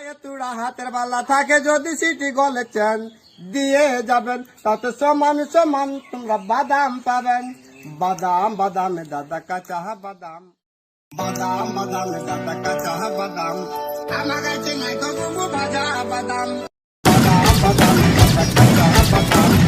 পায়ে তুড়া হাতের বালা থাকে যদি সিটি গলেছেন দিয়ে যাবেন তাতে সমান সমান তোমরা বাদাম পাবেন। বাদাম বাদামে দাদা কাঁচা বাদাম, বাদাম বাদামে দাদা কাঁচা বাদাম, আমার কাছে নাই তো ভাজা বাদাম। বাদাম বাদামে দাদা কাঁচা বাদাম।